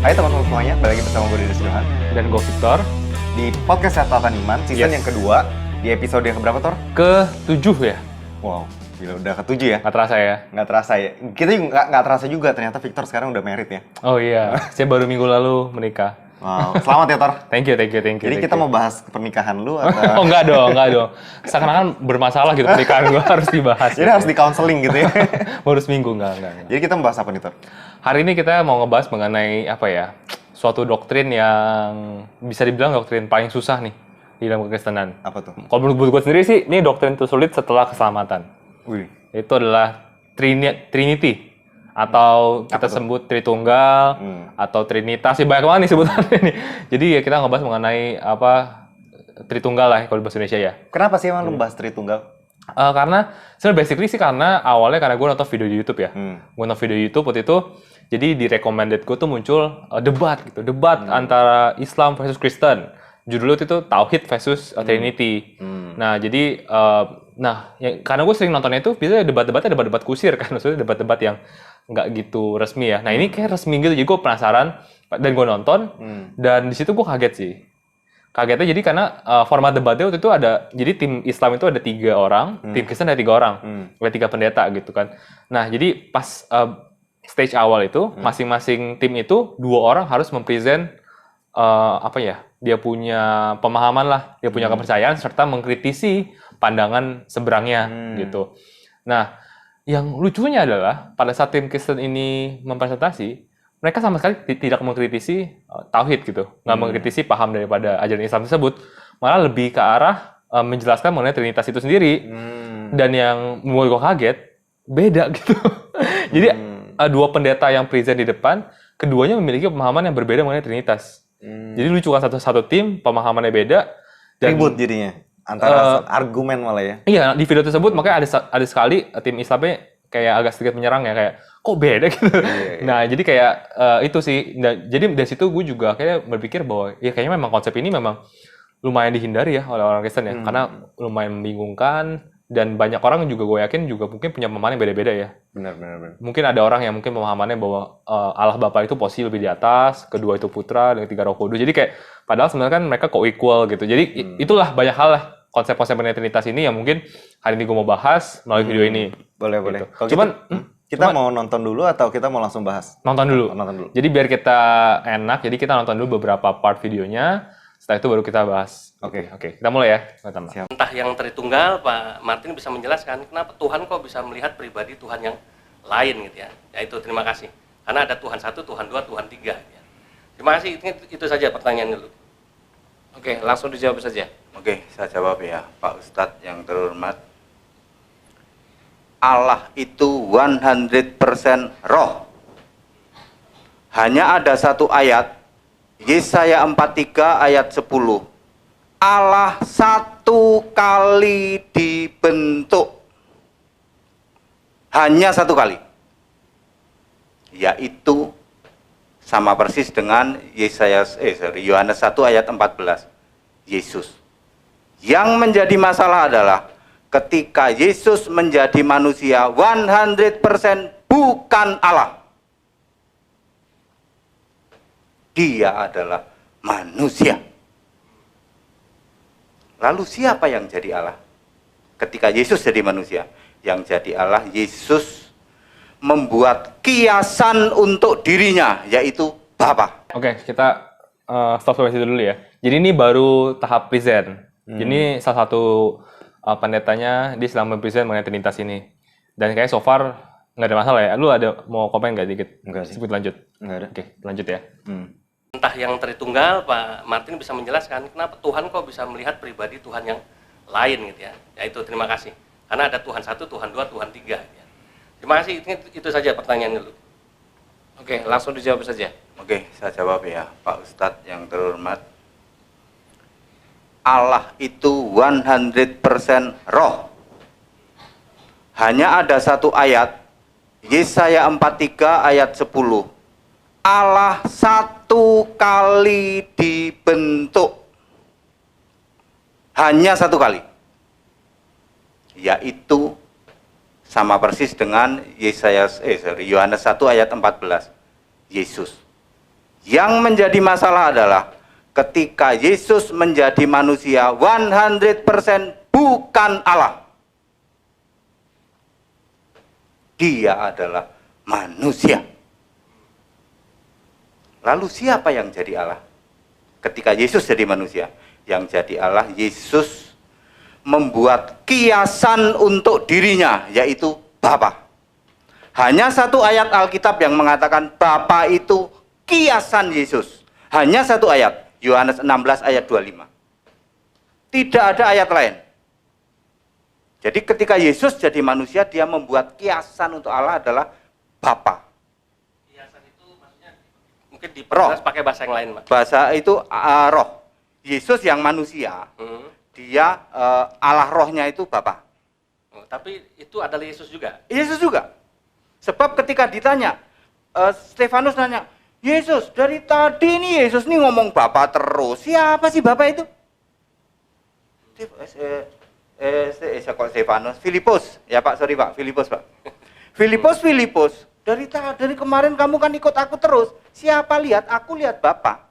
Hai teman-teman semuanya, balik lagi bersama gue Deddy Sidohan dan gue Victor di podcast Catatan Iman, season yang kedua, di episode yang keberapa, Tor? ke-7 ya? Wow, gila udah ke-7 ya? Nggak terasa ya? Nggak terasa ya? Kita juga nggak terasa juga, ternyata Victor sekarang udah married ya? Oh iya, saya baru minggu lalu menikah. Wow, selamat ya, Tor. Thank you. Jadi kita mau bahas pernikahan lu atau? Oh enggak dong. Seakan-akan bermasalah gitu pernikahan gue harus dibahas. Jadi harus di counseling gitu ya? Baru seminggu, enggak. Jadi kita mau bahas apa nih, Tor? Hari ini kita mau ngebahas mengenai apa ya? Suatu doktrin yang bisa dibilang doktrin paling susah nih di dalam kekristenan. Apa tuh? Kalau menurut gue sendiri sih, ini doktrin tersulit setelah keselamatan. Wih. Itu adalah Trinity. Atau kita sebut Tritunggal, atau Trinitas, ya banyak banget nih sebutannya nih. Jadi ya kita ngebahas mengenai apa Tritunggal lah kalau di bahasa Indonesia ya. Kenapa sih emang lu bahas Tritunggal? Karena sebenarnya basically sih karena awalnya karena gue nonton video di YouTube ya. Gue nonton video YouTube waktu itu, jadi di recommended gue tuh muncul debat antara Islam versus Kristen. Judulnya itu Tauhid versus Trinity. Nah jadi karena gue sering nontonnya itu biasanya debat-debatnya debat-debat kusir kan, maksudnya debat-debat yang nggak gitu resmi ya. Nah ini kayak resmi gitu, jadi gue penasaran dan gue nonton dan di situ gue kaget sih. Kagetnya jadi karena format debatnya waktu itu ada, jadi tim Islam itu ada 3 orang, tim Kristen ada 3 orang, ada 3 pendeta gitu kan. Nah jadi pas stage awal itu masing-masing tim itu 2 orang harus mempresent dia punya pemahaman lah, dia punya kepercayaan serta mengkritisi pandangan seberangnya gitu. Nah yang lucunya adalah pada saat tim Kristen ini mempresentasi, mereka sama sekali tidak mengkritisi tauhid gitu, nggak mengkritisi paham daripada ajaran Islam tersebut, malah lebih ke arah menjelaskan mengenai Trinitas itu sendiri. Dan yang membuat gue kaget, beda gitu. Jadi 2 pendeta yang present di depan, keduanya memiliki pemahaman yang berbeda mengenai Trinitas. Jadi lucu kan, satu tim pemahamannya beda. Ribut jadinya antara argumen malah ya. Iya, di video tersebut makanya ada sekali tim Islamnya kayak agak sedikit menyerang ya, kayak kok beda gitu. Iya. Nah, jadi kayak itu sih. Nah, jadi dari situ gue juga kayak berpikir bahwa ya kayaknya memang konsep ini memang lumayan dihindari ya oleh orang Kristen ya, karena lumayan membingungkan dan banyak orang juga gue yakin juga mungkin punya pemahaman yang beda-beda ya. Benar. Mungkin ada orang yang mungkin pemahamannya bahwa Allah Bapa itu posisi lebih di atas, kedua itu Putra, dan ketiga Roh Kudus. Jadi kayak padahal sebenarnya kan mereka co-equal gitu. Jadi itulah banyak hal lah konsep-konsep mengenai Trinitas ini yang mungkin hari ini gue mau bahas melalui video ini. Boleh. Gitu. Kita mau nonton dulu atau kita mau langsung bahas? Nonton dulu. Jadi biar kita enak, jadi kita nonton dulu beberapa part videonya. Setelah itu baru kita bahas. Oke. Kita mulai ya. Siap. Entah yang Tritunggal, Pak Martin bisa menjelaskan kenapa Tuhan kok bisa melihat pribadi Tuhan yang lain gitu ya. Yaitu terima kasih. Karena ada Tuhan 1, Tuhan 2, Tuhan 3. Ya. Terima kasih. Itu saja pertanyaan dulu. Oke, langsung dijawab saja. Oke, saya jawab ya, Pak Ustadz yang terhormat. Allah itu 100% roh. Hanya ada satu ayat, Yesaya 43 ayat 10. Allah satu kali dibentuk. Hanya satu kali. Yaitu sama persis dengan Yohanes 1 ayat 14. Yesus. Yang menjadi masalah adalah ketika Yesus menjadi manusia 100% bukan Allah. Dia adalah manusia. Lalu siapa yang jadi Allah? Ketika Yesus jadi manusia, yang jadi Allah, Yesus membuat kiasan untuk dirinya, yaitu Bapa. Oke, kita stop sampai situ dulu ya. Jadi ini baru tahap present. Jadi salah satu pendetanya dia sedang mempresent mengenai Trinitas ini. Dan kayak so far nggak ada masalah ya. Lu ada mau komen nggak dikit? Enggak sih. Sebut lanjut. Enggak ada. Oke, lanjut ya. Entah yang Tritunggal, Pak Martin bisa menjelaskan kenapa Tuhan kok bisa melihat pribadi Tuhan yang lain gitu ya. Yaitu terima kasih. Karena ada Tuhan 1, Tuhan 2, Tuhan 3. Ya. Terima kasih. Itu saja pertanyaan dulu. Oke, langsung dijawab saja. Oke, saya jawab ya, Pak Ustadz yang terhormat. Allah itu 100% roh. Hanya ada satu ayat, Yesaya 43 ayat 10. Allah satu kali dibentuk. Hanya satu kali. Yaitu sama persis dengan Yohanes 1 ayat 14. Yesus. Yang menjadi masalah adalah ketika Yesus menjadi manusia 100% bukan Allah. Dia adalah manusia. Lalu siapa yang jadi Allah? Ketika Yesus jadi manusia, yang jadi Allah, Yesus membuat kiasan untuk dirinya, yaitu Bapa. Hanya satu ayat Alkitab yang mengatakan Bapa itu kiasan Yesus. Hanya satu ayat, Yohanes 16 ayat 25. Tidak ada ayat lain. Jadi ketika Yesus jadi manusia, dia membuat kiasan untuk Allah adalah Bapa. Kiasan itu maksudnya mungkin diperjelas pakai bahasa yang lain, Pak. Bahasa itu roh. Yesus yang manusia, dia Allah rohnya itu Bapa. Oh, tapi itu adalah Yesus juga. Yesus juga. Sebab ketika ditanya, Stefanus nanya, Yesus, dari tadi nih Yesus nih ngomong Bapa terus. Siapa sih Bapa itu? Stefanus, Filipus. Ya Pak, sorry Pak, Filipus Pak. Filipus, dari kemarin kamu kan ikut aku terus. Siapa lihat? Aku lihat Bapa.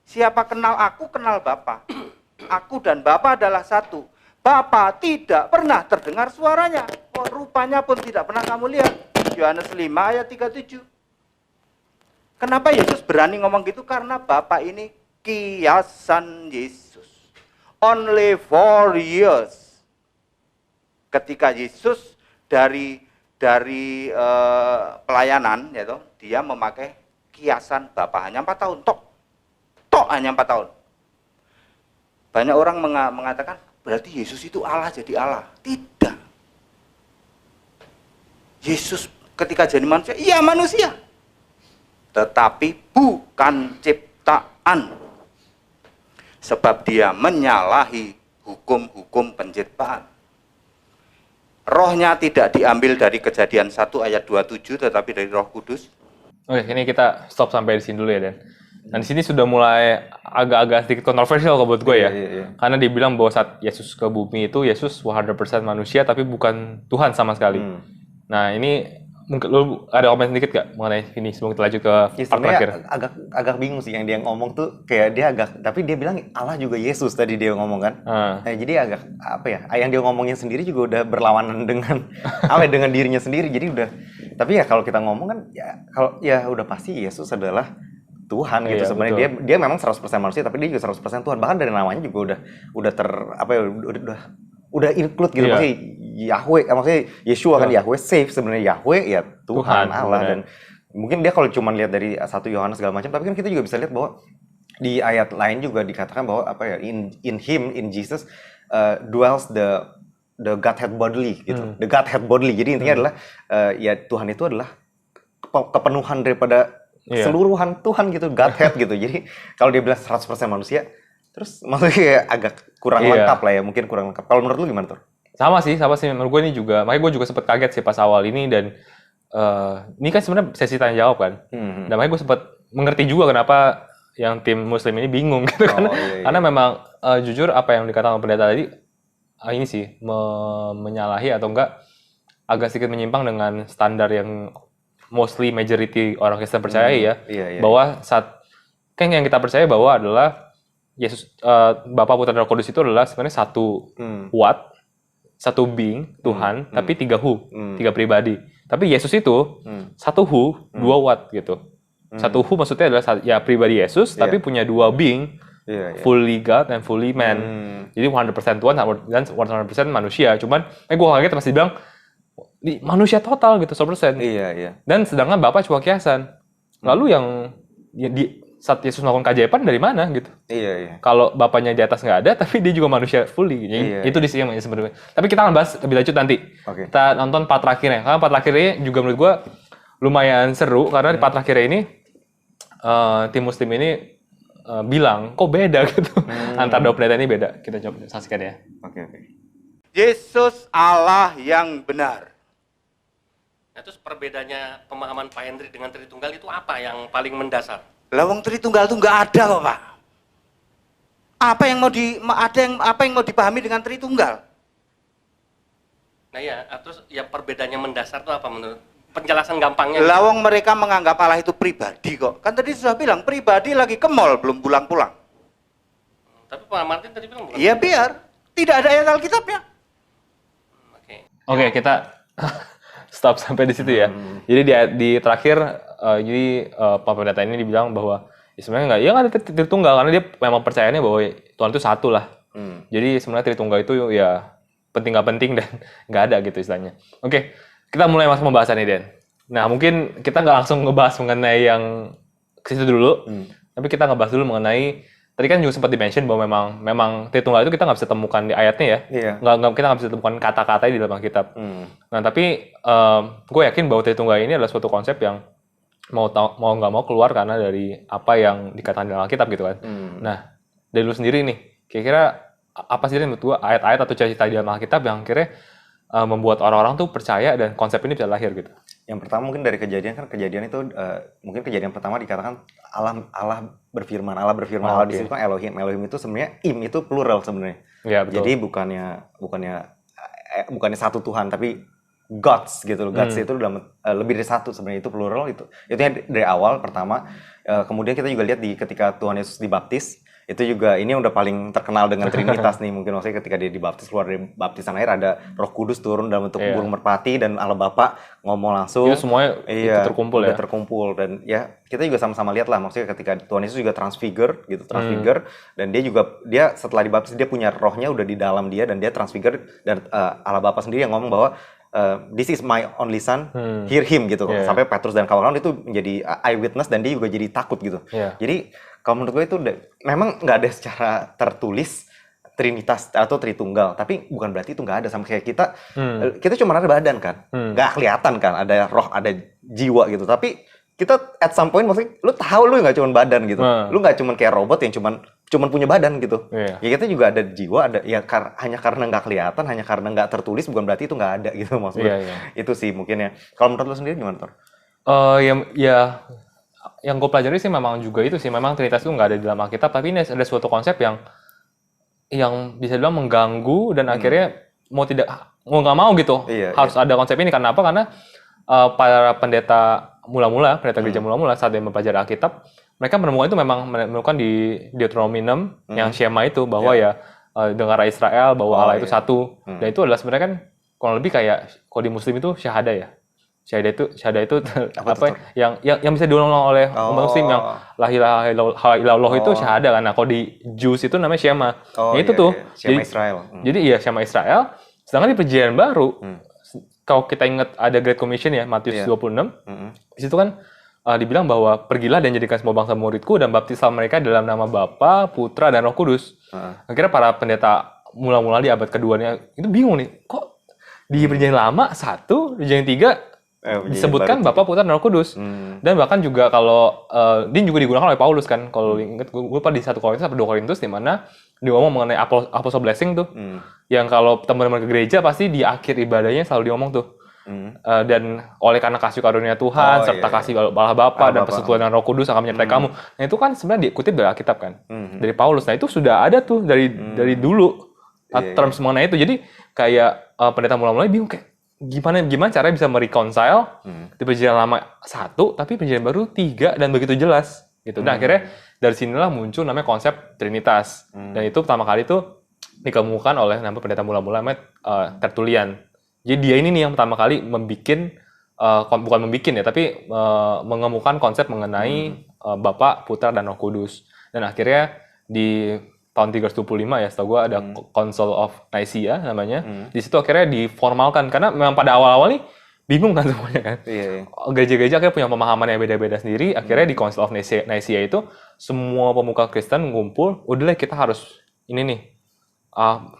Siapa kenal aku, kenal Bapa. Aku dan Bapa adalah satu. Bapa tidak pernah terdengar suaranya. Oh, rupanya pun tidak pernah kamu lihat. Yohanes 5 ayat 37. Kenapa Yesus berani ngomong gitu? Karena Bapa ini kiasan Yesus. Only 4 years. Ketika Yesus dari pelayanan, yaitu dia memakai kiasan Bapa hanya 4 tahun. Tok hanya 4 tahun. Banyak orang mengatakan berarti Yesus itu Allah jadi Allah. Tidak. Yesus ketika jadi manusia, iya manusia. Tetapi bukan ciptaan. Sebab dia menyalahi hukum-hukum penciptaan. Rohnya tidak diambil dari Kejadian 1 ayat 27 tetapi dari Roh Kudus. Oke, ini kita stop sampai di sini dulu ya, Dan. Dan di sini sudah mulai agak-agak sedikit kontroversial kalau buat gue ya. Karena dibilang bahwa saat Yesus ke bumi itu, Yesus 100% manusia tapi bukan Tuhan sama sekali. Nah, ini mungkin lu ada komen sedikit gak mengenai ini sebelum kita lanjut ke part terakhir? agak bingung sih yang dia ngomong tuh, kayak dia tapi dia bilang Allah juga Yesus tadi dia ngomong kan. Jadi agak apa ya, yang dia ngomongin sendiri juga udah berlawanan dengan dengan dirinya sendiri. Jadi udah, tapi ya kalau kita ngomong kan ya udah pasti Yesus adalah Tuhan gitu. Iya, Sebenarnya dia memang 100% manusia tapi dia juga 100% Tuhan. Bahkan dari namanya juga udah udah include gitu. Maksudnya Yahweh, maksudnya Yeshua kan Yahweh save, sebenarnya Yahweh ya Tuhan Allah. Dan mungkin dia kalau cuma lihat dari 1 Yohanes segala macam, tapi kan kita juga bisa lihat bahwa di ayat lain juga dikatakan bahwa in him, in Jesus dwells the Godhead bodily gitu. The Godhead bodily. Jadi intinya adalah ya Tuhan itu adalah kepenuhan daripada seluruhan Tuhan gitu, Godhead gitu. Jadi kalau dia bilang 100% manusia, terus maksudnya agak kurang lengkap lah ya, mungkin kurang lengkap. Kalau menurut lu gimana tuh? Sama sih. Menurut gue ini juga, makanya gue juga sempat kaget sih pas awal ini. Dan ini kan sebenarnya sesi tanya jawab kan. Dan makanya gue sempat mengerti juga kenapa yang tim Muslim ini bingung gitu kan. Karena memang jujur apa yang dikatakan pendeta tadi, ini sih menyalahi atau enggak agak sedikit menyimpang dengan standar yang mostly majority orang Kristen percaya bahwa saat kan yang kita percaya bahwa adalah Yesus, Bapa, Putra, dan Roh Kudus itu adalah sebenarnya satu what, satu being Tuhan, tapi 3 who, 3 pribadi. Tapi Yesus itu satu who, 2 what gitu. Satu who maksudnya adalah ya pribadi Yesus, tapi punya 2 being, fully God and fully man. Jadi 100% Tuhan dan 100% manusia. Cuman, gue kaget pasti bilang manusia total gitu 100%. Dan sedangkan Bapa cuma kiasan. Lalu yang saat Yesus melakukan keajaiban dari mana gitu? Kalau Bapaknya di atas nggak ada, tapi dia juga manusia fully. Jadi itu di sini yang sebenarnya. Tapi kita akan bahas lebih lanjut nanti. Kita nonton part terakhirnya. Karena part terakhirnya juga menurut gue lumayan seru karena di part terakhirnya ini tim Muslim ini bilang kok beda gitu. Antara dua pendeta ini beda. Kita coba saksikan ya. Yesus Allah yang benar. Nah, terus perbedaannya pemahaman Pak Hendri dengan Tritunggal itu apa yang paling mendasar? Lawang Tritunggal itu nggak ada kok Pak. Apa yang mau dipahami dengan Tritunggal? Nah ya, terus ya perbedaannya mendasar itu apa menurut penjelasan gampangnya. Lawang mereka menganggap Allah itu pribadi kok. Kan tadi sudah bilang pribadi lagi ke mall belum pulang-pulang. Tapi Pak Martin tadi bilang bukan. Iya biar. Tidak ada ayat Alkitabnya. Oke. Oke, kita stop sampai di situ ya. Jadi di terakhir, Pak Pendeta ini dibilang bahwa ya sebenarnya nggak ada Tritunggal karena dia memang percayanya bahwa Tuhan itu satu lah. Jadi sebenarnya Tritunggal itu ya penting nggak penting dan nggak ada gitu istilahnya. Oke, kita mulai masuk pembahasan nih, Den. Nah, mungkin kita nggak langsung ngebahas mengenai yang ke situ dulu, tapi kita ngebahas dulu mengenai tadi kan juga sempat di-mention bahwa memang Tritunggal itu kita nggak bisa temukan di ayatnya ya. Iya. Kita nggak bisa temukan kata-katanya di dalam Alkitab. Nah, tapi gue yakin bahwa Tritunggal ini adalah suatu konsep yang mau nggak mau keluar karena dari apa yang dikatakan dalam Alkitab gitu kan. Nah, dari lu sendiri nih, kira-kira apa sih menurut gue ayat-ayat atau cerita di dalam Alkitab yang akhirnya membuat orang-orang tuh percaya dan konsep ini bisa lahir gitu? Yang pertama mungkin dari kejadian itu mungkin kejadian pertama dikatakan Allah berfirman. Allah di situ kan Elohim. Elohim itu sebenarnya itu plural sebenarnya. Ya, betul. Jadi bukannya satu Tuhan tapi gods gitu loh. Gods itu dalam lebih dari satu sebenarnya, itu plural itu. Itu dari awal pertama. Kemudian kita juga lihat ketika Tuhan Yesus dibaptis, itu juga ini udah paling terkenal dengan Trinitas nih, mungkin maksudnya ketika dia dibaptis, keluar dari baptisan air ada Roh Kudus turun dalam bentuk burung merpati dan Allah Bapa ngomong langsung. Itu semuanya itu terkumpul ya. Terkumpul dan ya kita juga sama-sama lihat lah, maksudnya ketika Tuhan Yesus juga transfigure dan dia setelah dibaptis dia punya rohnya udah di dalam dia dan dia transfigure dan Allah Bapa sendiri yang ngomong bahwa this is my only son, hear him gitu. Sampai Petrus dan kawan-kawan itu menjadi eyewitness dan dia juga jadi takut gitu. Jadi kalau menurut gue itu memang nggak ada secara tertulis Trinitas atau Tritunggal, tapi bukan berarti itu nggak ada. Sama kayak kita cuma ada badan kan, nggak kelihatan kan, ada roh, ada jiwa gitu. Tapi kita at some point maksudnya, lu tahu lu nggak cuma badan gitu, lu nggak cuma kayak robot yang cuma punya badan gitu. Ya kita juga ada jiwa, ada ya hanya karena nggak kelihatan, hanya karena nggak tertulis, bukan berarti itu nggak ada gitu maksudnya. Itu sih mungkin ya. Kalau menurut lu sendiri gimana, Tor? Yang gue pelajari sih memang juga itu sih, memang Trinitas itu nggak ada di dalam Alkitab, tapi ini ada suatu konsep yang bisa dibilang mengganggu dan akhirnya mau nggak mau gitu harus ada konsep ini. Karena apa? Karena para pendeta gereja mula-mula saat dia mempelajari Alkitab, mereka menemukan di Deuteronomy 6 yang Shema itu bahwa dengar Israel bahwa Allah itu satu. Dan itu adalah sebenarnya kan kurang lebih kayak kalau di Muslim itu syahada ya. Syahada itu apa yang bisa diulang oleh umat Muslim, yang la ilaha illallah itu syahada kan. Nah, kalau di Jews itu namanya Shema. Itu tuh. Shema Israel. Jadi Shema Israel. Sedangkan di Perjanjian Baru, kalau kita ingat ada Great Commission ya, Matius 26. Di situ kan dibilang bahwa pergilah dan jadikan semua bangsa muridku dan baptislah mereka dalam nama Bapa, Putra dan Roh Kudus. Akhirnya para pendeta mula-mula di abad keduanya itu bingung nih, kok di Perjanjian Lama satu, Perjanjian 3 disebutkan Bapa, Putra, dan Roh Kudus. Dan bahkan juga kalau dia juga digunakan oleh Paulus kan. Kalau ingat gue lupa di 1 Korintus atau 2 Korintus di mana dia ngomong mengenai apostle blessing tuh. Yang kalau teman-teman ke gereja pasti di akhir ibadahnya selalu diomong tuh. Dan oleh karena kasih karunia Tuhan serta kasih Allah Bapa dan persekutuan dengan Roh Kudus akan menyertai kamu. Nah, itu kan sebenarnya dikutip dari Alkitab kan. Dari Paulus. Nah, itu sudah ada tuh dari dulu terms mengenai itu. Jadi kayak pendeta mula-mula bingung kayak gimana caranya bisa mereconcile di Perjanjian Lama 1 tapi Perjanjian Baru 3 dan begitu jelas gitu. Nah, akhirnya dari sinilah muncul namanya konsep Trinitas. Dan itu pertama kali tuh dikemukakan oleh nama pendeta mula-mula Tertullian. Jadi dia ini nih yang pertama kali mengemukakan konsep mengenai Bapa, Putra, dan Roh Kudus. Dan akhirnya di tahun 325 ya, setahu gue ada Council of Nicaea namanya. Di situ akhirnya diformalkan karena memang pada awal-awal nih bingung kan semuanya kan. Gereja-gereja akhirnya punya pemahaman yang beda-beda sendiri. Akhirnya di Council of Nicaea itu semua pemuka Kristen ngumpul, udahlah kita harus ini nih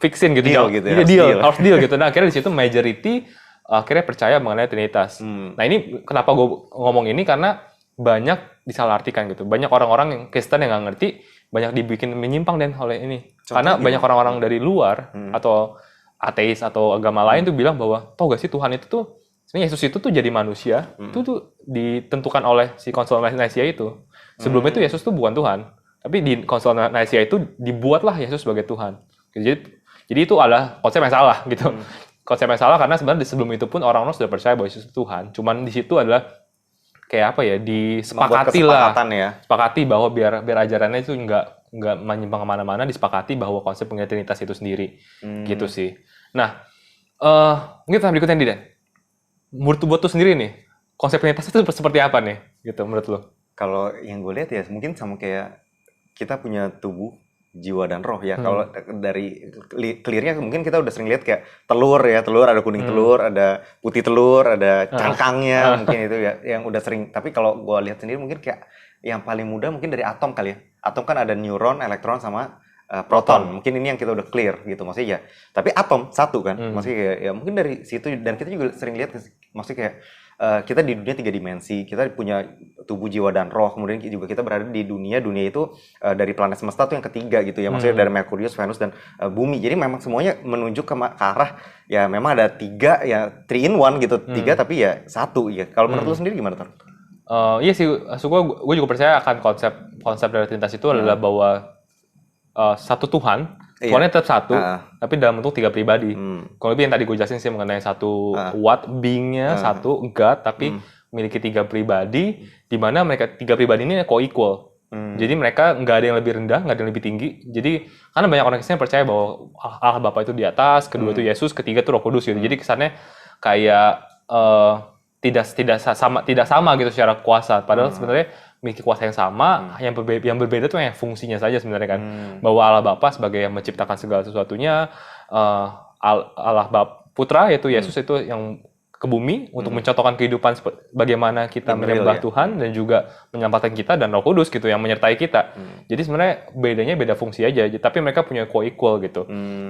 fixin gitu. Harus deal gitu. Nah, akhirnya di situ majority akhirnya percaya mengenai Trinitas. Nah, ini kenapa gue ngomong ini karena banyak disalahartikan gitu. Banyak orang-orang yang Kristen yang nggak ngerti, banyak dibikin menyimpang dan oleh ini. Karena banyak orang-orang dari luar atau ateis atau agama lain tuh bilang bahwa tau gak sih Tuhan itu tuh sebenarnya Yesus itu tuh jadi manusia itu tuh ditentukan oleh si Council of Nicaea itu. Sebelumnya itu Yesus tuh bukan Tuhan, tapi di Council of Nicaea itu dibuatlah Yesus sebagai Tuhan. Jadi itu adalah konsep yang salah gitu. konsep yang salah karena sebenarnya sebelum itu pun orang-orang sudah percaya bahwa Yesus itu Tuhan. Cuman di situ adalah kayak apa ya, disepakati lah, sepakati bahwa biar ajarannya itu nggak menyimpang kemana-mana, disepakati bahwa konsep pengertian Trinitas itu sendiri, gitu sih. Nah, mungkin pertanyaan berikutnya nih Dan, buat tuh sendiri nih, konsep Trinitas itu seperti apa nih, gitu menurut lo? Kalau yang gue lihat ya mungkin sama kayak kita punya tubuh, jiwa dan roh ya. Kalau dari clear-nya mungkin kita udah sering lihat kayak telur ada kuning telur, ada putih telur, ada cangkangnya mungkin itu ya yang udah sering. Tapi kalau gue lihat sendiri mungkin kayak yang paling mudah mungkin dari atom kali ya. Atom kan ada neuron, elektron sama proton. Mungkin ini yang kita udah clear gitu maksudnya ya. Tapi atom satu kan. Maksudnya ya mungkin dari situ dan kita juga sering lihat maksudnya kayak kita di dunia 3 dimensi, kita punya tubuh, jiwa, dan roh. Kemudian juga kita berada di dunia itu dari planet semesta tuh yang ketiga gitu ya. Maksudnya dari Merkurius, Venus, dan bumi. Jadi memang semuanya menuju ke arah ya memang ada 3 ya 3 in 1 gitu. 3 tapi ya 1 ya. Kalau menurut lu sendiri gimana Ton? Iya sih, gue juga percaya akan konsep dari Trinitas itu adalah bahwa satu Tuhan. Tuhannya tetap satu, tapi dalam bentuk 3 pribadi. Kalau lebih yang tadi gue jelasin sih mengenai satu what being-nya, satu God, tapi memiliki 3 pribadi, di mana mereka 3 pribadi ini co-equal. Jadi mereka nggak ada yang lebih rendah, nggak ada yang lebih tinggi. Jadi karena banyak orang Kristen percaya bahwa Allah Bapa itu di atas, kedua itu Yesus, ketiga itu Roh Kudus gitu. Jadi kesannya kayak tidak sama gitu secara kuasa. Padahal sebenarnya memiliki kuasa yang sama, yang berbeda tuh yang fungsinya saja sebenarnya kan. Bahwa Allah Bapa sebagai yang menciptakan segala sesuatunya, Allah Putra yaitu Yesus itu yang ke bumi untuk mencontohkan kehidupan bagaimana kita menyembah Tuhan dan juga menyampaikan kita, dan Roh Kudus gitu yang menyertai kita. Jadi sebenarnya bedanya beda fungsi aja, tapi mereka punya co-equal gitu.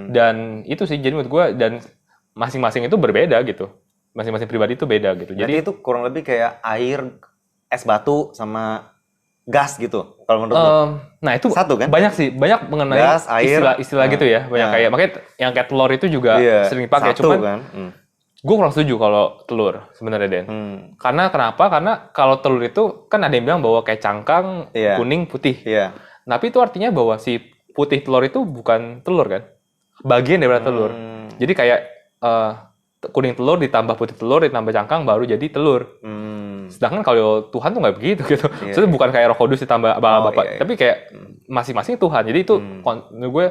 Dan itu sih jadi menurut gue, dan masing-masing itu berbeda gitu. Masing-masing pribadi itu beda gitu. Jadi itu kurang lebih kayak air, es batu sama gas gitu. Kalau menurut nah itu satu kan? Banyak mengenai gas, air, istilah gitu ya. Banyak kayak makanya yang kayak telur itu juga sering dipakai. Cuman kan? Gue kurang setuju kalau telur sebenarnya Den. Karena kenapa? Karena kalau telur itu kan ada yang bilang bahwa kayak cangkang, kuning, putih. Tapi itu artinya bahwa si putih telur itu bukan telur kan? Bagian dari telur. Jadi kayak kuning telur ditambah putih telur ditambah cangkang baru jadi telur. Sedangkan kalau Tuhan tuh nggak begitu gitu. Itu bukan kayak Roh Kudus ditambah Bapa, tapi kayak masing-masing Tuhan. Jadi itu menurut gue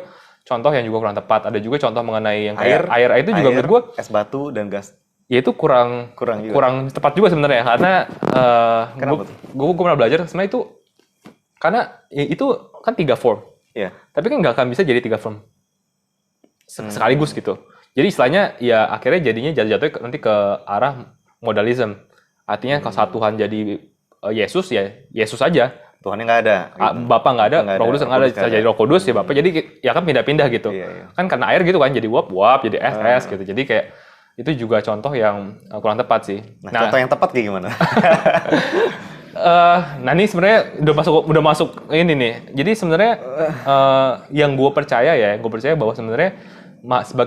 contoh yang juga kurang tepat. Ada juga contoh mengenai yang kayak air itu juga menurut gue es batu dan gas. Ya itu kurang tepat juga sebenarnya karena gue pernah belajar sebenarnya itu karena itu kan 3 form. Tapi kan nggak akan bisa jadi 3 form sekaligus gitu. Jadi istilahnya ya akhirnya jadinya jatuh-jatuh nanti ke arah modalism. Artinya kalau saat Tuhan jadi Yesus ya Yesus aja. Tuhannya nggak ada. Gitu. Bapak nggak ada, Roh Kudus nggak ada. Jadi Roh Kudus ya Bapak. Jadi ya kan pindah-pindah gitu. Kan karena air gitu kan jadi uap jadi es gitu. Jadi kayak itu juga contoh yang kurang tepat sih. Nah contoh yang tepat kayak gimana? Nah ini sebenarnya udah masuk ini nih. Jadi sebenarnya yang gue percaya bahwa sebenarnya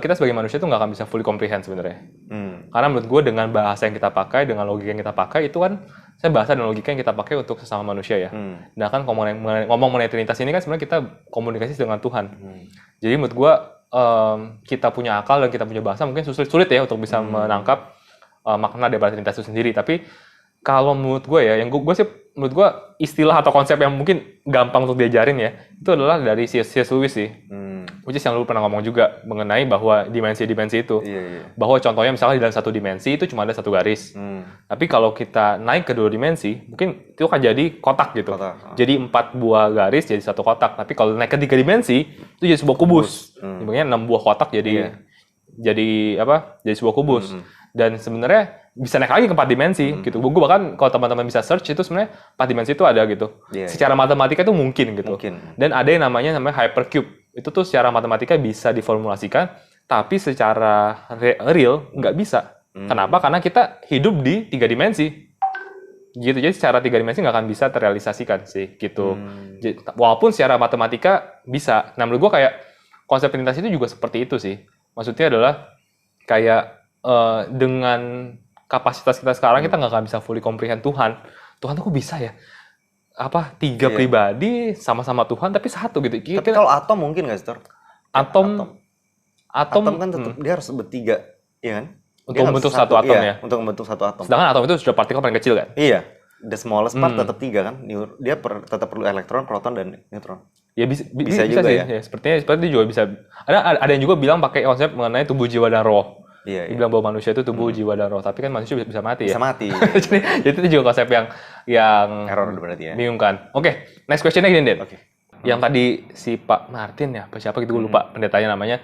kita sebagai manusia itu nggak akan bisa fully comprehend sebenarnya. Karena menurut gue dengan bahasa yang kita pakai, dengan logika yang kita pakai, itu kan saya bahasa dan logika yang kita pakai untuk sesama manusia ya. Nah kan ngomong mengenai Trinitas ini kan sebenarnya kita komunikasi dengan Tuhan. Jadi menurut gue kita punya akal dan kita punya bahasa mungkin sulit ya untuk bisa menangkap makna dari Trinitas itu sendiri. Tapi kalau menurut gue ya, yang gue sih menurut gue istilah atau konsep yang mungkin gampang untuk diajarin ya, itu adalah dari C.S. Lewis sih. Which is yang lu pernah ngomong juga mengenai bahwa dimensi-dimensi itu. Bahwa contohnya misalnya di dalam satu dimensi itu cuma ada satu garis. Tapi kalau kita naik ke 2 dimensi, mungkin itu akan jadi kotak gitu. Jadi 4 buah garis jadi satu kotak. Tapi kalau naik ke 3 dimensi, itu jadi sebuah kubus. Makanya 6 buah kotak jadi sebuah kubus. Dan sebenarnya bisa naik lagi ke 4 dimensi gitu. Gue bahkan kalau teman-teman bisa search itu sebenarnya 4 dimensi itu ada gitu. Secara matematika itu mungkin gitu. Dan ada yang namanya hypercube. Itu tuh secara matematika bisa diformulasikan, tapi secara real nggak bisa. Kenapa? Karena kita hidup di 3 dimensi. Gitu. Jadi secara 3 dimensi nggak akan bisa terrealisasikan sih gitu. Jadi, walaupun secara matematika bisa. Nah menurut gue kayak konsep Trinitas itu juga seperti itu sih. Maksudnya adalah kayak dengan kapasitas kita sekarang kita nggak akan bisa fully comprehend Tuhan. Tuhan tuh kok bisa ya? 3 pribadi sama-sama Tuhan tapi satu gitu. Tapi kalau atom mungkin nggak sih, Tor? Atom kan tetap dia harus bertiga. Iya kan? Untuk Dia nggak membentuk bisa satu atom iya, ya? untuk membentuk satu atom. Sedangkan atom itu sudah partikel paling kecil kan? Iya, the smallest part tetap 3 kan. Dia tetap perlu elektron, proton, dan neutron. Ya bisa juga sih. ya? Ya, seperti juga bisa. Ada yang juga bilang pakai konsep mengenai tubuh, jiwa, dan roh. Iya, Dia bilang bahwa manusia itu tubuh, jiwa, dan roh. Tapi kan manusia bisa mati ya. Bisa mati. Jadi itu juga konsep yang Error berarti ya. bingung kan. Oke, next question-nya gini, Den. Oke. Yang tadi si Pak Martin ya, apa siapa gitu gue lupa pendetanya namanya,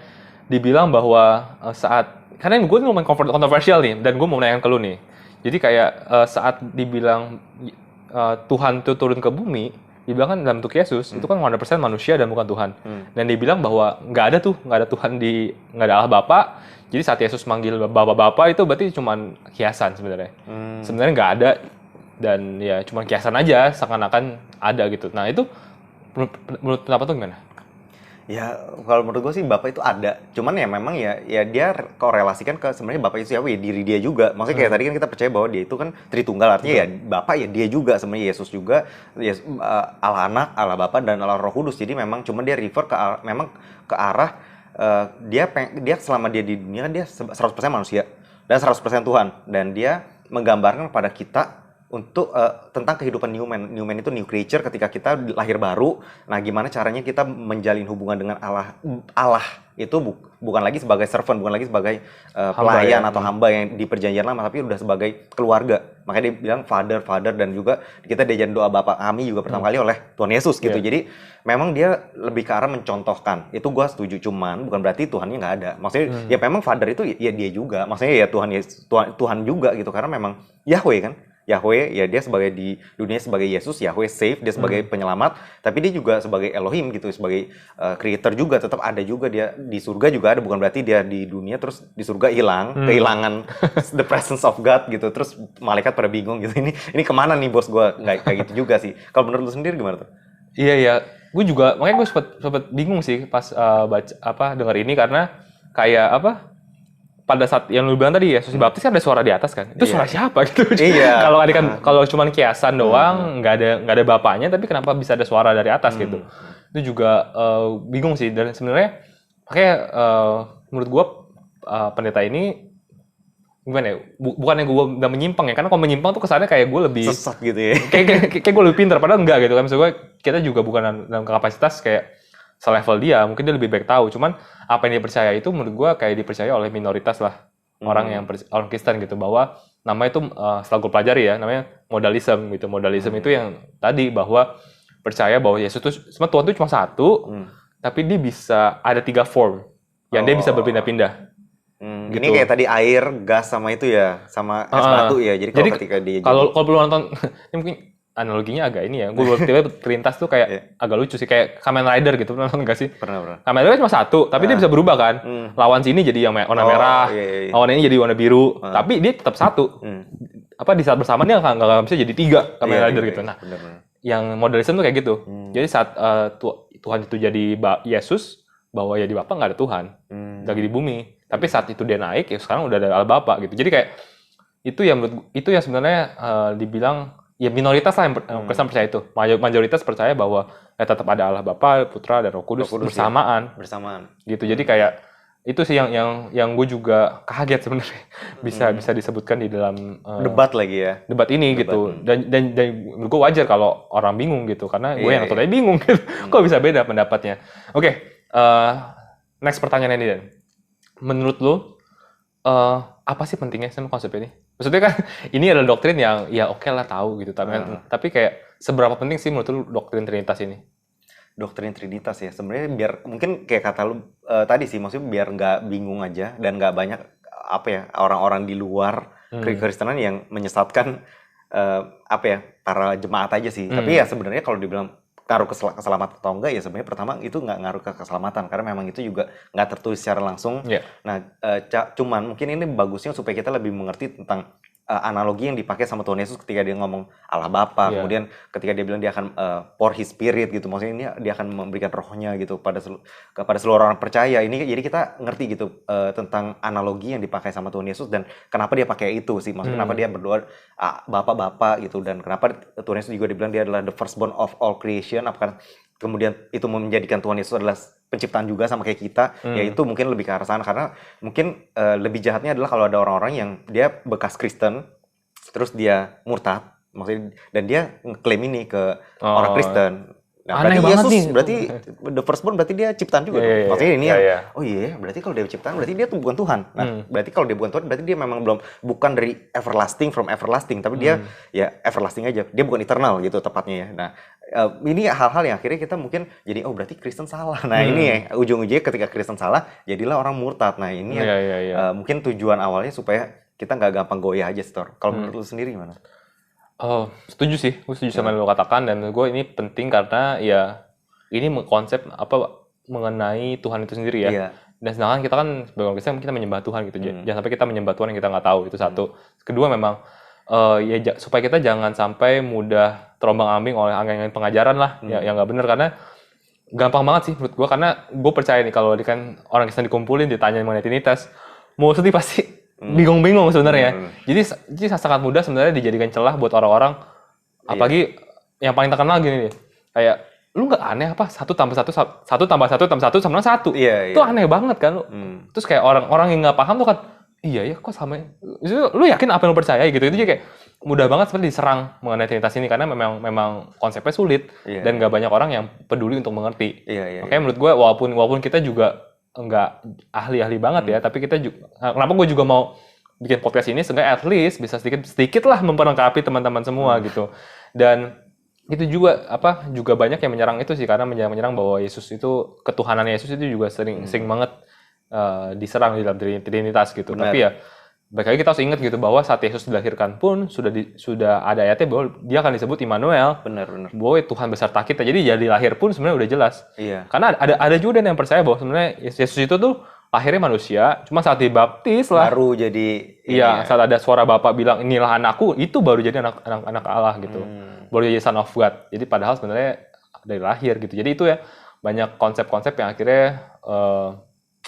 dibilang bahwa saat, karena gue ini lumayan kontroversial nih, dan gue mau menanyakan ke lu nih. Jadi kayak saat dibilang Tuhan itu turun ke bumi, dibilang kan dalam bentuk Yesus, itu kan 100% manusia dan bukan Tuhan. Dan dibilang bahwa nggak ada Tuhan nggak ada Allah Bapa. Jadi saat Yesus manggil Bapak-Bapak itu berarti cuma kiasan sebenarnya. Sebenarnya nggak ada, dan ya cuma kiasan aja, seakan-akan ada gitu. Nah itu menurut pendapat tuh gimana? Ya, kalau menurut gue sih Bapak itu ada. Cuman ya memang ya dia korelasikan ke sebenarnya Bapak itu siapa ya, diri dia juga. Maksudnya kayak tadi kan kita percaya bahwa dia itu kan Tritunggal, artinya ya Bapak ya dia juga, sebenarnya Yesus juga, Allah Anak, Allah Bapa, dan Allah Roh Kudus. Jadi memang cuma dia refer ke arah dia selama dia di dunia kan dia 100% manusia dan 100% Tuhan, dan dia menggambarkan kepada kita untuk tentang kehidupan new man itu new creature ketika kita lahir baru. Nah, gimana caranya kita menjalin hubungan dengan Allah itu bukan lagi sebagai servant, bukan lagi sebagai pelayan atau hamba yang di perjanjian lama, tapi udah sebagai keluarga. Makanya dia bilang father, dan juga kita diajarin doa Bapa kami juga pertama kali oleh Tuhan Yesus gitu. Jadi memang dia lebih ke arah mencontohkan. Itu gua setuju, cuman bukan berarti Tuhannya nggak ada. Maksudnya ya memang father itu ya dia juga. Maksudnya ya Tuhan juga gitu, karena memang Yahweh kan. Yahweh ya dia sebagai di dunia sebagai Yesus, Yahweh save, dia sebagai penyelamat, tapi dia juga sebagai Elohim gitu, sebagai creator juga, tetap ada juga dia di surga juga ada, bukan berarti dia di dunia terus di surga kehilangan the presence of God gitu, terus malaikat pada bingung gitu, ini kemana nih bos, gue nggak kayak gitu juga sih. Kalau menurut lu sendiri gimana tuh? Iya, gue juga makanya gue sempet bingung sih pas dengar ini, karena kayak pada saat yang lu bilang tadi Yesus dibaptis kan ada suara di atas kan, itu suara siapa gitu? Kalau kalau cuma kiasan doang, nggak ada bapaknya, tapi kenapa bisa ada suara dari atas gitu? Itu juga bingung sih, dan sebenarnya makanya menurut gua pendeta ini gimana ya? Bukannya gue udah menyimpang ya, karena kalau menyimpang tuh kesannya kayak gue lebih sesat gitu ya. kayak gue lebih pintar, padahal enggak gitu kan. Maksud gue kita juga bukan dalam kapasitas kayak selevel dia, mungkin dia lebih baik tahu. Cuman apa yang dia percaya itu menurut gue kayak dipercaya oleh minoritas lah, orang Kristen gitu, bahwa namanya itu setelah gue pelajari ya, namanya modalism gitu. Modalism itu yang tadi bahwa percaya bahwa Yesus itu semua Tuhan itu cuma satu, tapi dia bisa ada 3 form yang dia bisa berpindah-pindah. Gitu. Ini kayak tadi air, gas sama itu ya, sama es batu ya. Jadi ketika dia kalau belum nonton, ini mungkin analoginya agak ini ya. Gue tiba-tiba terlintas tuh kayak agak lucu sih, kayak Kamen Rider gitu, pernah nonton nggak sih? Pernah. Kamen Rider cuma satu, tapi dia bisa berubah kan. Lawan sini jadi yang warna merah, lawan ini jadi warna biru, tapi dia tetap satu. Di saat bersamaan dia nggak bisa jadi 3 Kamen Rider gitu. Nah, yang modalisme tuh kayak gitu. Jadi saat Tuhan itu jadi Yesus, bahwa ya di Bapa nggak ada Tuhan lagi di bumi. Tapi saat itu dia naik, ya sekarang udah ada Allah Bapa gitu. Jadi kayak itu yang sebenarnya dibilang ya minoritas lah yang Kristen percaya itu. Mayoritas percaya bahwa ya tetap ada Allah Bapa, Putra, dan Roh Kudus bersamaan. Gitu. Jadi kayak itu sih yang gue juga kaget sebenarnya bisa disebutkan di dalam debat lagi ya. Debat ini gitu. Dan gue wajar kalau orang bingung gitu, karena gue yang nonton bingung gitu. Kok bisa beda pendapatnya? Oke, next pertanyaan ini, Dan. Menurut lo apa sih pentingnya sama konsep ini? Maksudnya kan ini adalah doktrin yang ya oke lah tahu gitu, tapi kayak seberapa penting sih menurut lo doktrin Trinitas ini? Doktrin Trinitas ya, sebenarnya biar mungkin kayak kata lu tadi sih, maksudnya biar nggak bingung aja dan nggak banyak orang-orang di luar Kristenan yang menyesatkan para jemaat aja sih. Tapi ya sebenarnya kalau dibilang ngaruh ke keselamatan atau enggak, ya sebenarnya pertama itu nggak ngaruh ke keselamatan, karena memang itu juga nggak tertulis secara langsung. Nah, cuman mungkin ini bagusnya supaya kita lebih mengerti tentang analogi yang dipakai sama Tuhan Yesus ketika dia ngomong Allah Bapa, kemudian ketika dia bilang dia akan pour His Spirit gitu, maksudnya ini dia akan memberikan rohnya gitu kepada seluruh orang percaya. Ini jadi kita ngerti gitu tentang analogi yang dipakai sama Tuhan Yesus dan kenapa dia pakai itu sih, maksudnya kenapa dia berdoa Bapa gitu, dan kenapa Tuhan Yesus juga dibilang dia adalah the firstborn of all creation, kemudian itu menjadikan Tuhan Yesus adalah penciptaan juga sama kayak kita, ya itu mungkin lebih ke arah sana. Karena mungkin lebih jahatnya adalah kalau ada orang-orang yang dia bekas Kristen, terus dia murtad, maksudnya, dan dia ngeklaim ini ke orang Kristen. Nah, Aneh berarti banget Yesus nih. berarti the firstborn, berarti dia ciptaan juga. Iya, iya, Maksudnya ini iya, yang, iya. oh iya, berarti kalau dia ciptaan berarti dia tuh bukan Tuhan. Nah, berarti kalau dia bukan Tuhan berarti dia memang bukan dari everlasting from everlasting, tapi dia ya everlasting aja. Dia bukan eternal gitu tepatnya ya. Nah, ini hal-hal yang akhirnya kita mungkin jadi oh berarti Kristen salah. Nah, ini ya ujung-ujungnya ketika Kristen salah, jadilah orang murtad. Nah, ini yang mungkin tujuan awalnya supaya kita nggak gampang goyah aja, Stor. Kalau menurut lu sendiri gimana? Oh, setuju sih. Gue setuju sama yang lo katakan, dan gue ini penting karena ya ini konsep mengenai Tuhan itu sendiri ya. Iya. Dan sedangkan kita kan sebagai orang Kristen kita menyembah Tuhan gitu. Jangan sampai kita menyembah Tuhan yang kita nggak tahu, itu satu. Kedua memang supaya kita jangan sampai mudah terombang-ambing oleh angin-angin pengajaran lah yang nggak benar, karena gampang banget sih menurut gue, karena gue percaya nih kalau kan orang Kristen dikumpulin ditanya mengenai Trinitas, mau sedih pasti bingung-bingung sebenarnya. Jadi sangat mudah sebenarnya dijadikan celah buat orang-orang, apalagi yang paling terkenal gini nih, kayak lu nggak aneh apa 1 tambah 1 sama 1 itu aneh banget kan lu. Terus kayak orang-orang yang nggak paham tuh kan, iya ya kok sama, lu yakin apa yang lu percaya gitu. Itu kayak mudah banget sebenarnya diserang mengenai Trinitas ini, karena memang konsepnya sulit dan nggak banyak orang yang peduli untuk mengerti. Makanya menurut gue walaupun kita juga nggak ahli-ahli banget ya, tapi kita juga, kenapa gue juga mau bikin podcast ini sehingga at least bisa sedikit lah memperlengkapi teman-teman semua gitu. Dan itu juga banyak yang menyerang itu sih, karena menyerang bahwa Yesus itu, ketuhanan Yesus itu juga sering banget diserang di dalam Trinitas gitu. Benar. Tapi ya baik lagi kita harus ingat gitu bahwa saat Yesus dilahirkan pun sudah ada ayatnya bahwa dia akan disebut Immanuel. Benar. Bahwa Tuhan beserta kita. Jadi jadi lahir pun sebenarnya udah jelas. Iya. Karena ada juga yang percaya bahwa sebenarnya Yesus itu tuh lahirnya manusia, cuma saat dibaptis lah. Baru jadi. Iya, saat ada suara Bapa bilang inilah anakku, itu baru jadi anak Allah gitu. Baru jadi son of God. Jadi padahal sebenarnya dari lahir gitu. Jadi itu ya banyak konsep-konsep yang akhirnya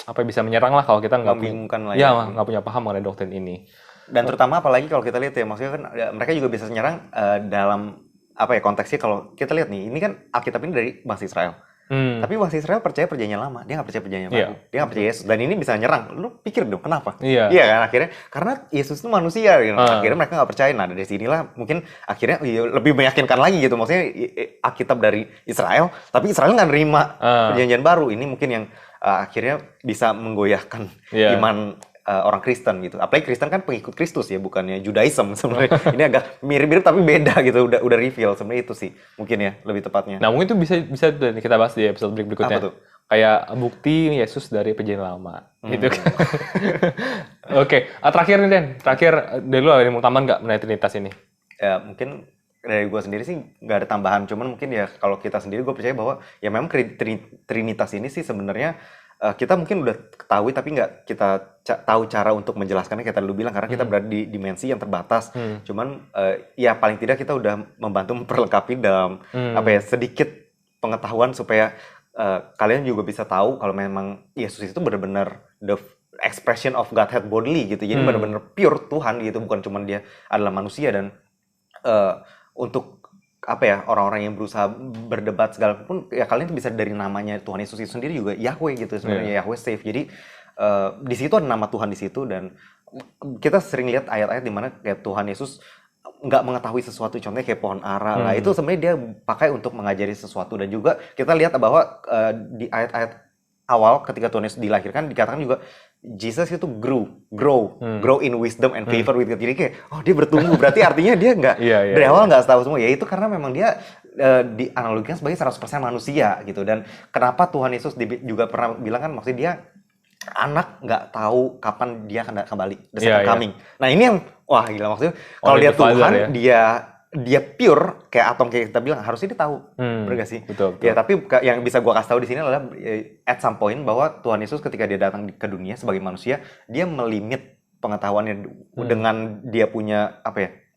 bisa menyerang lah kalau kita Membingungkan lah ya. nggak punya paham mengenai doktrin ini. Dan terutama apalagi kalau kita lihat ya, maksudnya kan mereka juga bisa menyerang dalam konteksnya. Kalau kita lihat nih, ini kan Alkitab ini dari bangsa Israel. Tapi bangsa Israel percaya perjanjian lama, dia nggak percaya perjanjian baru. Dia nggak percaya Yesus. Dan ini bisa nyerang. Lu pikir dong kenapa? Iya kan, akhirnya karena Yesus itu manusia gitu. Akhirnya mereka nggak percaya. Nah dari sinilah mungkin akhirnya lebih meyakinkan lagi gitu. Maksudnya Alkitab dari Israel, tapi Israel nggak nerima perjanjian baru. Ini mungkin yang akhirnya bisa menggoyahkan iman orang Kristen gitu. Apalagi Kristen kan pengikut Kristus ya, bukannya Judaism sebenarnya. Ini agak mirip-mirip tapi beda gitu. Udah reveal sebenarnya itu sih mungkin ya lebih tepatnya. Nah mungkin itu bisa kita bahas di episode berikutnya. Apa tuh? Kayak bukti Yesus dari perjanjian lama gitu kan. Oke, terakhir nih Den. Terakhir dari lu ada yang mau tambahan nggak mengenai Trinitas ini? Ya mungkin dari gue sendiri sih nggak ada tambahan, cuman mungkin ya kalau kita sendiri gue percaya bahwa ya memang Trinitas ini sih sebenarnya kita mungkin udah ketahui tapi nggak kita tahu cara untuk menjelaskannya, kayak tadi lu bilang, karena kita berada di dimensi yang terbatas. Cuman ya paling tidak kita udah membantu memperlengkapi dalam sedikit pengetahuan supaya kalian juga bisa tahu kalau memang Yesus itu benar-benar the expression of Godhead bodily gitu. Jadi benar-benar pure Tuhan gitu, bukan cuman dia adalah manusia. Dan untuk orang-orang yang berusaha berdebat segala pun ya kalian bisa dari namanya Tuhan Yesus itu sendiri juga Yahweh gitu sebenarnya. Yahweh save. Jadi di situ ada nama Tuhan di situ, dan kita sering lihat ayat-ayat di mana kayak Tuhan Yesus nggak mengetahui sesuatu, contohnya kayak pohon ara lah, itu sebenarnya dia pakai untuk mengajari sesuatu. Dan juga kita lihat bahwa di ayat-ayat awal ketika Tuhan Yesus dilahirkan dikatakan juga Jesus itu grow in wisdom and favor with God. Jadi kayak dia bertumbuh, berarti artinya dia nggak dari awal nggak tahu semua. Ya itu karena memang dia dianalogikan sebagai 100% manusia gitu. Dan kenapa Tuhan Yesus juga pernah bilang kan, maksudnya dia anak nggak tahu kapan dia akan kembali, the second coming. Nah ini yang wah gila, maksudnya kalau dia Tuhan dia pure kayak atom, kayak kita bilang, harusnya dia tahu. Bener gak sih? Betul. Ya tapi yang bisa gua kasih tahu di sini adalah at some point bahwa Tuhan Yesus ketika dia datang ke dunia sebagai manusia, dia melimit pengetahuannya dengan dia punya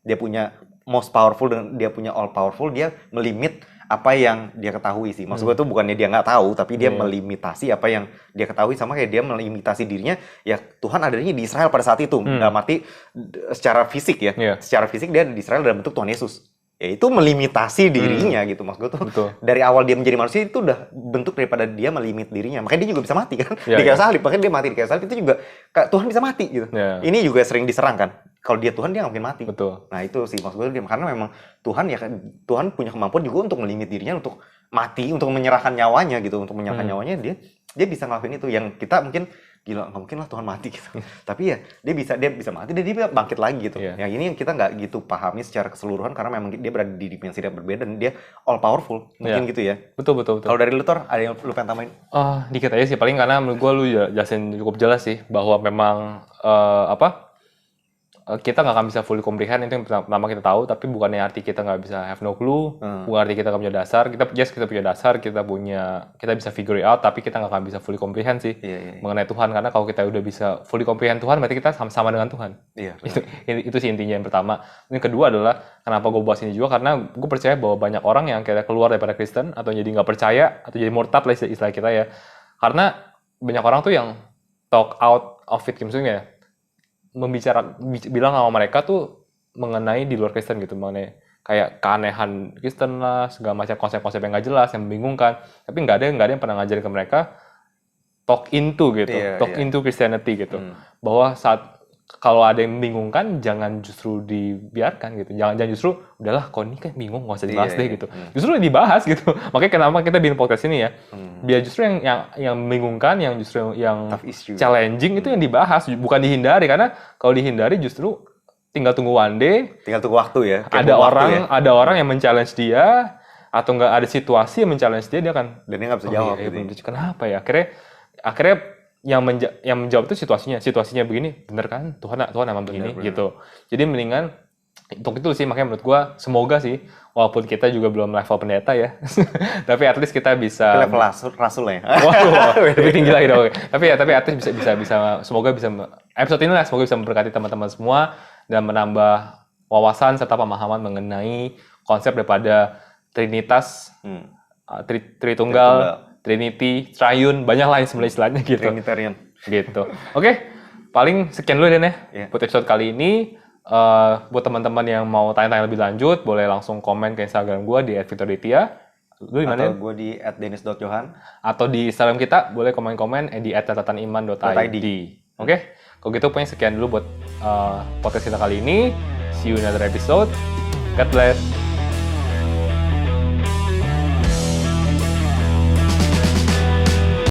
dia punya most powerful dan dia punya all powerful. Dia melimit apa yang dia ketahui sih. Maksud gue tuh bukannya dia nggak tahu, tapi dia melimitasi apa yang dia ketahui. Sama kayak dia melimitasi dirinya, ya Tuhan adanya di Israel pada saat itu. Dalam arti secara fisik ya. Secara fisik dia di Israel dalam bentuk Tuhan Yesus. ya itu melimitasi dirinya gitu. Maksud gue tuh Betul. dari awal dia menjadi manusia itu udah bentuk daripada dia melimit dirinya. Makanya dia juga bisa mati kan. Iya, Di kayu iya. salib, makanya dia mati di kayu salib itu juga Tuhan bisa mati gitu. Iya. Ini juga sering diserang kan. Kalau dia Tuhan dia nggak mungkin mati. Betul. Nah itu sih maksud gue dia, karena memang Tuhan ya kan, Tuhan punya kemampuan juga untuk melimit dirinya untuk mati, untuk menyerahkan nyawanya gitu, untuk menyerahkan nyawanya dia bisa ngelakuin itu. Yang kita mungkin gila nggak mungkin lah Tuhan mati gitu. Tapi ya dia bisa mati dan dia bisa bangkit lagi gitu. Iya. Yang ini yang kita nggak gitu pahami secara keseluruhan karena memang dia berada di dimensi yang berbeda dan dia all powerful mungkin Iya. gitu ya. Betul. Kalau dari lu Thor, ada yang lu pengen tambahin? Dikit aja sih paling karena menurut gue lu jelasin cukup jelas sih bahwa memang kita nggak akan bisa fully comprehend, itu yang pertama kita tahu, tapi bukannya arti kita nggak bisa have no clue, bukan arti kita nggak punya dasar, kita punya dasar, kita bisa figure it out, tapi kita nggak akan bisa fully comprehend sih mengenai Tuhan, karena kalau kita udah bisa fully comprehend Tuhan, berarti kita sama dengan Tuhan. Iya. Itu sih intinya yang pertama. Yang kedua adalah kenapa gue bahas ini juga, karena gue percaya bahwa banyak orang yang kayak keluar daripada Kristen atau jadi nggak percaya atau jadi murtad lah istilah kita ya, karena banyak orang tuh yang talk out of it, maksudnya bilang sama mereka tuh mengenai di luar Kristen gitu, mengenai kayak keanehan Kristen lah, segala macam konsep-konsep yang nggak jelas, yang membingungkan, tapi nggak ada yang pernah ngajarin ke mereka talk into gitu, into Christianity gitu, bahwa saat kalau ada yang membingungkan jangan justru dibiarkan gitu, jangan justru udahlah kau ini kan bingung nggak usah dibahas deh gitu, justru dibahas gitu. Makanya kenapa kita bikin podcast ini ya, biar justru yang membingungkan, yang justru yang challenging itu yang dibahas, bukan dihindari, karena kalau dihindari justru tinggal tunggu one day, tinggal tunggu waktu ya. Ada orang yang men-challenge dia, atau nggak ada situasi yang men-challenge dia akan dan dia nggak bisa jawab. Gitu. Kenapa ya? Akhirnya yang menjawab itu situasinya begini, bener kan? Tuhan emang begini gitu. Jadi mendingan untuk itu sih, makanya menurut gua semoga sih, walaupun kita juga belum level pendeta ya, tapi at least kita bisa level rasul ya. Waduh, lebih tinggi lagi dong. Tapi at least bisa semoga bisa episode ini lah, semoga bisa memberkati teman-teman semua dan menambah wawasan serta pemahaman mengenai konsep daripada Trinitas, Tritunggal, Trinity, Triune, banyak lah sebenarnya istilahnya gitu. Trinitarian. Gitu. Oke, paling sekian dulu Den ya buat episode kali ini. Buat teman-teman yang mau tanya-tanya lebih lanjut, boleh langsung komen ke Instagram gue di @victorditia. Lu di mana? Atau gue di @denis.johan. Atau di Instagram kita boleh komen-komen di @catataniman.id. Oke, kalau gitu pokoknya sekian dulu buat podcast kita kali ini. See you in another episode. God bless.